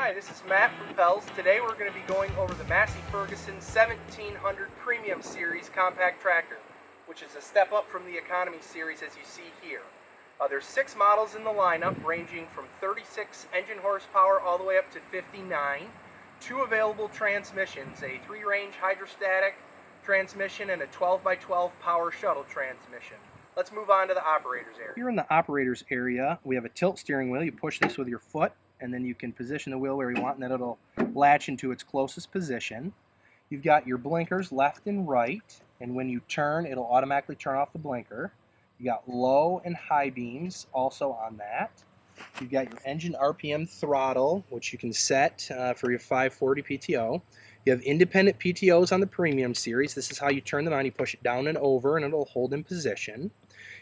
Hi, this is Matt from Pell's. Today we're going to be going over the Massey Ferguson 1700 Premium Series compact tractor, which is a step up from the Economy Series as you see here. There's 6 models in the lineup ranging from 36 engine horsepower all the way up to 59. 2 available transmissions, a 3-range hydrostatic transmission and a 12x12 power shuttle transmission. Let's move on to the operators area. Here in the operators area, we have a tilt steering wheel. You push this with your foot, and then you can position the wheel where you want, and then it'll latch into its closest position. You've got your blinkers left and right, and when you turn, it'll automatically turn off the blinker. You got low and high beams also on that. You've got your engine RPM throttle, which you can set for your 540 PTO. You have independent PTOs on the Premium Series. This is how you turn them on. You push it down and over, and it'll hold in position.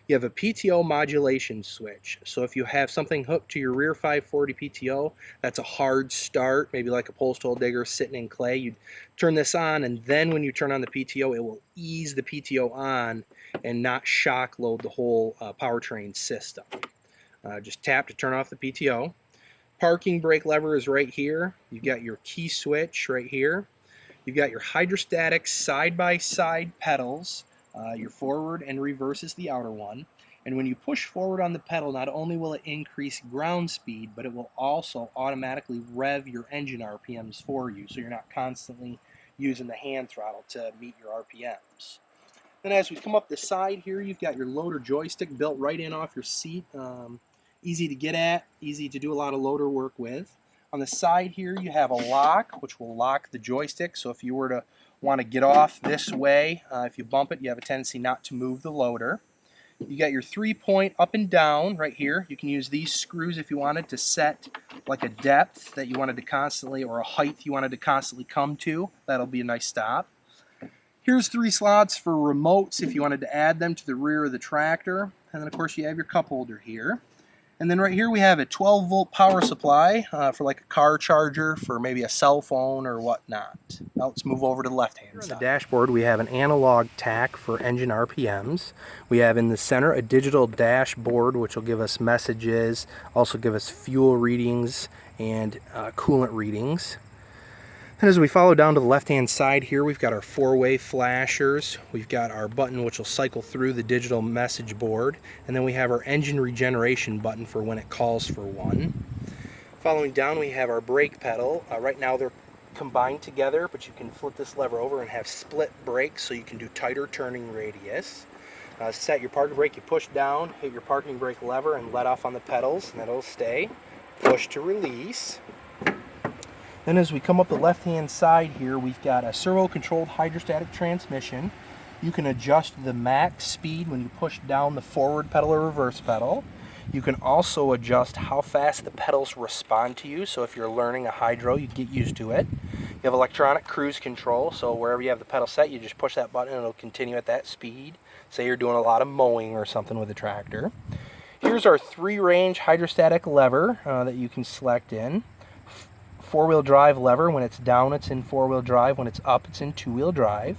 You have a PTO modulation switch. So if you have something hooked to your rear 540 PTO, that's a hard start, maybe like a post hole digger sitting in clay, you'd turn this on, and then when you turn on the PTO, it will ease the PTO on and not shock load the whole powertrain system. Just tap to turn off the PTO. Parking brake lever is right here. You've got your key switch right here. You've got your hydrostatic side-by-side pedals. Your forward and reverse is the outer one. And when you push forward on the pedal, not only will it increase ground speed, but it will also automatically rev your engine RPMs for you, so you're not constantly using the hand throttle to meet your RPMs. Then as we come up the side here, you've got your loader joystick built right in off your seat. Easy to get at, easy to do a lot of loader work with. On the side here, you have a lock, which will lock the joystick, so if you were to want to get off this way, if you bump it, you have a tendency not to move the loader. You got your 3-point up and down right here. You can use these screws if you wanted to set like a depth that you wanted to constantly, or a height you wanted to constantly come to. That'll be a nice stop. Here's 3 slots for remotes if you wanted to add them to the rear of the tractor. And then of course you have your cup holder here. And then right here we have a 12-volt power supply for like a car charger for maybe a cell phone or whatnot. Now let's move over to the left-hand side. On the dashboard we have an analog tack for engine RPMs. We have in the center a digital dashboard which will give us messages, also give us fuel readings and coolant readings. And as we follow down to the left-hand side here, we've got our 4-way flashers. We've got our button which will cycle through the digital message board. And then we have our engine regeneration button for when it calls for one. Following down, we have our brake pedal. Right now they're combined together, but you can flip this lever over and have split brakes so you can do tighter turning radius. Set your parking brake, you push down, hit your parking brake lever and let off on the pedals, and that'll stay. Push to release. Then as we come up the left-hand side here, we've got a servo-controlled hydrostatic transmission. You can adjust the max speed when you push down the forward pedal or reverse pedal. You can also adjust how fast the pedals respond to you. So if you're learning a hydro, you get used to it. You have electronic cruise control, so wherever you have the pedal set, you just push that button and it'll continue at that speed. Say you're doing a lot of mowing or something with the tractor. Here's our 3-range hydrostatic lever that you can select in. 4-wheel drive lever. When it's down, it's in 4-wheel drive. When it's up, it's in 2-wheel drive.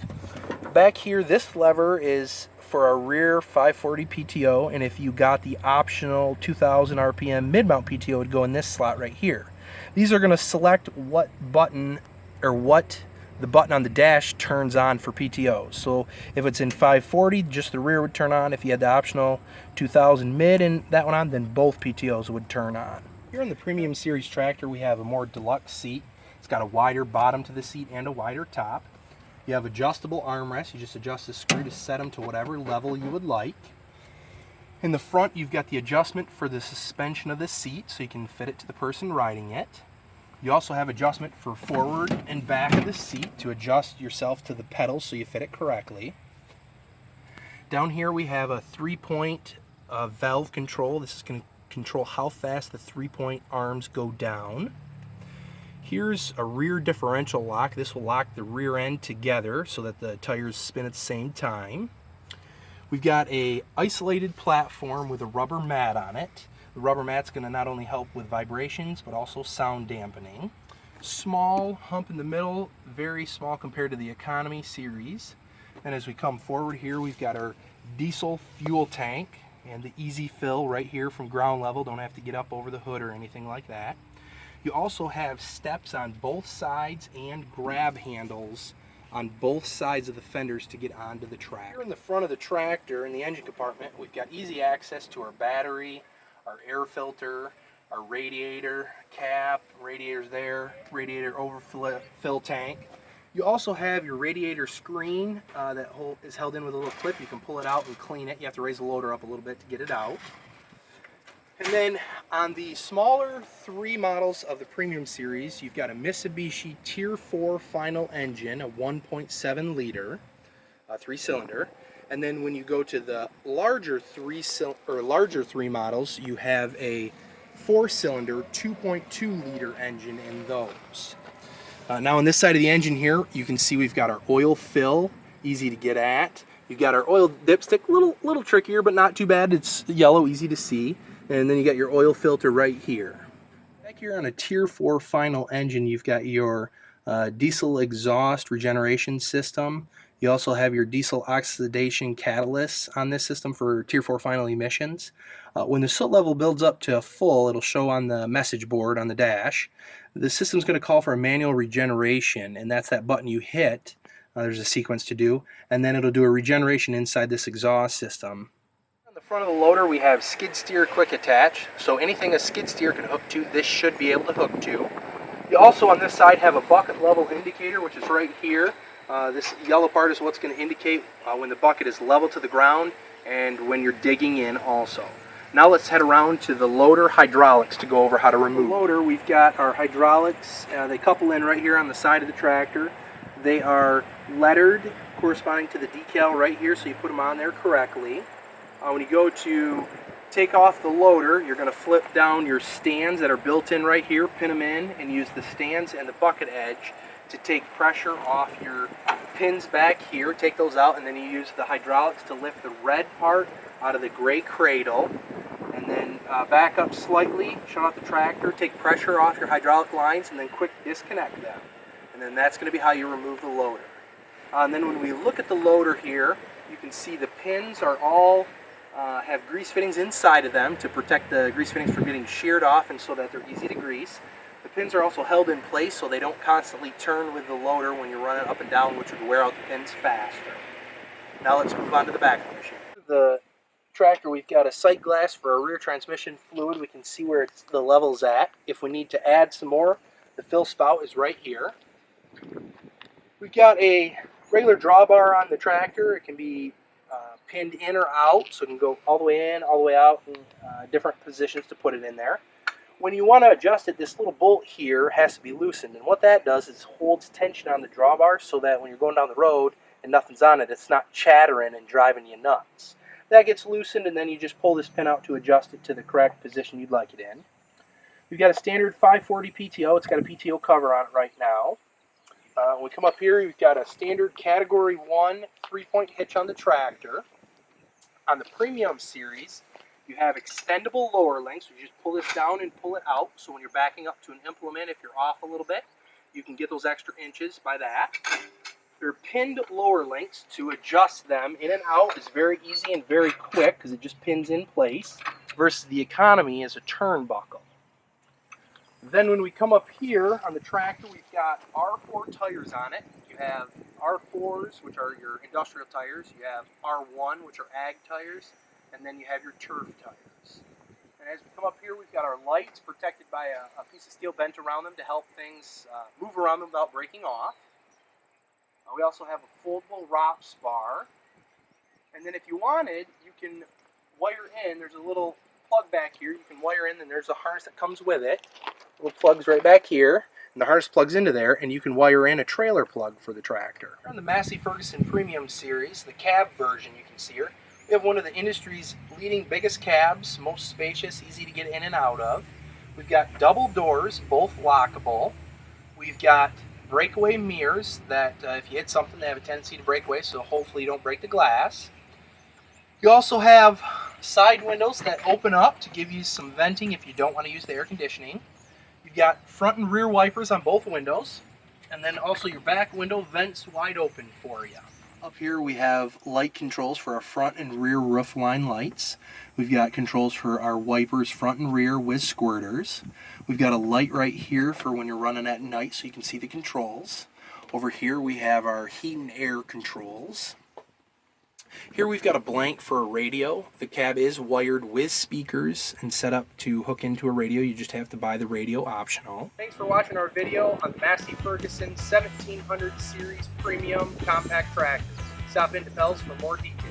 Back here, this lever is for our rear 540 PTO, and if you got the optional 2000 RPM mid-mount PTO, it would go in this slot right here. These are going to select what button or what the button on the dash turns on for PTOs. So if it's in 540, just the rear would turn on. If you had the optional 2000 mid and that one on, then both PTOs would turn on. Here in the Premium Series tractor, we have a more deluxe seat. It's got a wider bottom to the seat and a wider top. You have adjustable armrests. You just adjust the screw to set them to whatever level you would like. In the front, you've got the adjustment for the suspension of the seat, so you can fit it to the person riding it. You also have adjustment for forward and back of the seat to adjust yourself to the pedals so you fit it correctly. Down here, we have a 3-point valve control. This is going to control how fast the 3-point arms go down. Here's a rear differential lock. This will lock the rear end together so that the tires spin at the same time. We've got a isolated platform with a rubber mat on it. The rubber mat's going to not only help with vibrations but also sound dampening. Small hump in the middle, very small compared to the Economy Series. And as we come forward here, we've got our diesel fuel tank and the easy fill right here from ground level. Don't have to get up over the hood or anything like that. You also have steps on both sides and grab handles on both sides of the fenders to get onto the tractor. Here in the front of the tractor, in the engine compartment, we've got easy access to our battery, our air filter, our radiator cap, radiator's there, radiator overfill tank. You also have your radiator screen that is held in with a little clip. You can pull it out and clean it. You have to raise the loader up a little bit to get it out. And then on the smaller 3 models of the Premium Series, you've got a Mitsubishi Tier 4 final engine, a 1.7 liter, 3-cylinder. And then when you go to the larger 3 models, you have a 4-cylinder, 2.2 liter engine in those. Now on this side of the engine here, you can see we've got our oil fill, easy to get at. You've got our oil dipstick, little trickier, but not too bad. It's yellow, easy to see. And then you got your oil filter right here. Back here on a Tier 4 final engine, you've got your diesel exhaust regeneration system. You also have your diesel oxidation catalysts on this system for Tier 4 final emissions. When the soot level builds up to full, it'll show on the message board on the dash. The system's going to call for a manual regeneration, and that's that button you hit. There's a sequence to do, and then it'll do a regeneration inside this exhaust system. On the front of the loader, we have skid steer quick attach, so anything a skid steer can hook to, this should be able to hook to. You also on this side have a bucket level indicator, which is right here. This yellow part is what's going to indicate when the bucket is level to the ground and when you're digging in also. Now let's head around to the loader hydraulics to go over how to remove. The loader, we've got our hydraulics. They couple in right here on the side of the tractor. They are lettered corresponding to the decal right here, so you put them on there correctly. When you go to take off the loader, you're going to flip down your stands that are built in right here, pin them in, and use the stands and the bucket edge to take pressure off your pins back here. Take those out, and then you use the hydraulics to lift the red part out of the gray cradle, and then back up slightly, shut off the tractor, take pressure off your hydraulic lines, and then quick disconnect them. And then that's going to be how you remove the loader. And then when we look at the loader here, you can see the pins are all have grease fittings inside of them to protect the grease fittings from getting sheared off and so that they're easy to grease. The pins are also held in place so they don't constantly turn with the loader when you're running up and down, which would wear out the pins faster. Now let's move on to the back of the machine. The tractor, we've got a sight glass for our rear transmission fluid. We can see where the level's at. If we need to add some more, the fill spout is right here. We've got a regular drawbar on the tractor. It can be pinned in or out, so it can go all the way in, all the way out, in different positions to put it in there. When you want to adjust it, this little bolt here has to be loosened, and what that does is holds tension on the drawbar so that when you're going down the road and nothing's on it, it's not chattering and driving you nuts. That gets loosened, and then you just pull this pin out to adjust it to the correct position you'd like it in. We've got a standard 540 PTO. It's got a PTO cover on it right now. When we come up here, we've got a standard Category 1 3-point hitch on the tractor. On the Premium Series, you have extendable lower links. You just pull this down and pull it out. So when you're backing up to an implement, if you're off a little bit, you can get those extra inches by that. They're pinned lower links. To adjust them in and out is very easy and very quick because it just pins in place, versus the Economy is a turnbuckle. Then when we come up here on the tractor, we've got R4 tires on it. You have R4s, which are your industrial tires. You have R1, which are ag tires. And then you have your turf tires. And as we come up here, we've got our lights protected by a piece of steel bent around them to help things move around them without breaking off. We also have a foldable ROPS bar. And then if you wanted, you can wire in. There's a little plug back here. You can wire in, and there's a harness that comes with it. Little plugs right back here, and the harness plugs into there, and you can wire in a trailer plug for the tractor. On the Massey Ferguson Premium Series, the cab version, you can see here, we have one of the industry's leading biggest cabs, most spacious, easy to get in and out of. We've got double doors, both lockable. We've got breakaway mirrors that if you hit something, they have a tendency to break away, so hopefully you don't break the glass. You also have side windows that open up to give you some venting if you don't want to use the air conditioning. You've got front and rear wipers on both windows, and then also your back window vents wide open for you. Up here we have light controls for our front and rear roof line lights. We've got controls for our wipers front and rear with squirters. We've got a light right here for when you're running at night so you can see the controls. Over here we have our heat and air controls. Here we've got a blank for a radio. The cab is wired with speakers and set up to hook into a radio. You just have to buy the radio optional. Thanks for watching our video on the Massey Ferguson 1700 Series Premium Compact Tractor. Stop into Pell's for more details.